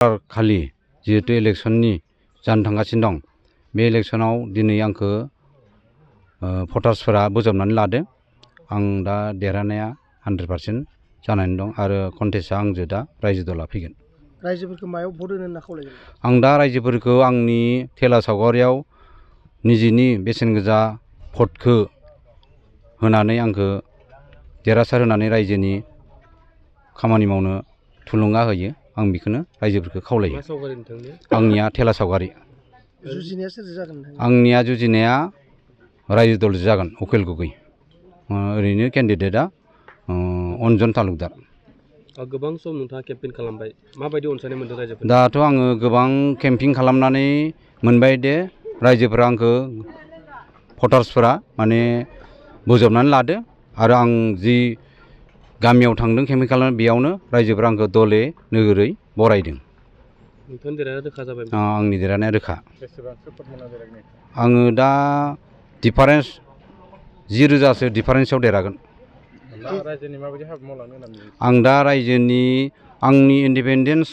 खालि जिहेतु इलेक्शननि जानो थांगासिनो दं बे इलेक्शनाव दिनै आंखौ भटार्सफोरा बोजबनानै लादों। आं दा देरहानाया 100% जानानै दं आरो कन्टेस्टआ आंजों दा रायजो दला फैगोन। रायजोफोरखौ मायाव भट होनो होनना खावलायगोन? आं दा रायजोफोरखौ आंनि थेला सावगारियाव निजेनि बेसेन गोसा भटखौ होनानै आंखौ देरहासार होनानै रायजोनि खामानि मावनो थुलुंगा होयो। आं बेखौनो रायजोफोरखौ खावलायो। मा सावगारि नोंथांनि? आंनिया थेला सावगारि। जुजिनाया सोरजों जागोन नोंथां? आंनिया जुजिनाया रायजो दलजों जागोन, उकिल गगै। ओरैनो केन्डिडेटआ अन्जन तालुकदार। गोबां सम नोंथाङा केम्पेइन खालामबाय, माबायदि अनसायनाय मोनदों रायजोफोर? दाथ' आङो गोबां केम्पिं खालामनानै मोनबाय दे रायजोफोरा आंखौ भटार्सफोरा माने बोजबनानै लादो आरो आं जि गामियाव थांदों केम्पिं खालामनो बेयावनो रायजोफोरा आंखौ दले नोगोरै बरायदों। नोंथांनि देरहानाया रोखा जाबाय? आंनि देरहानाया रोखा। बेसेबांसो भट मोनना देरहानाय? आङो दा डिफारेन्स 10,000सो डिफारेन्सआव देरहागोन। रायजोनि माबायदि हाबा मावलांनो होननानै? आं दा रायजोनि आंनि इन्डिपेन्डेन्स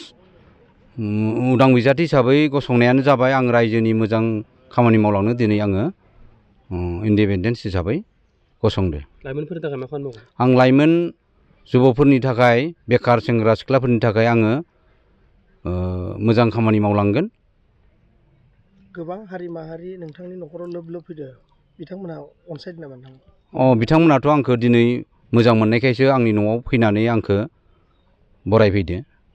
उदां बिजाथि हिसाबै गसंनायानो जाबाय आं रायजोनि मोजां खामानि मावलांनो दिनै आङो इन्डिपेन्डेन्स हिसाबै गसंदो। लाइमोनफोरनि थाखाय मा खालामनांगौ? आं लाइमोन जुबकफोरनि थाखाय बेखार सेंग्रा सिख्लाफोरनि थाखाय आङो मोजां खामानि मावलांगोन। गोबां हारि माहारि नोंथांनि न'खराव लोब लोब फैदो, बिथांमोनहा अनसायदों नामा नोंथां? बिथांमोनाथ' आंखौ दिनै मोजां मोननायखायसो आंनि न'आव फैनानै आंखौ बरायफैदो।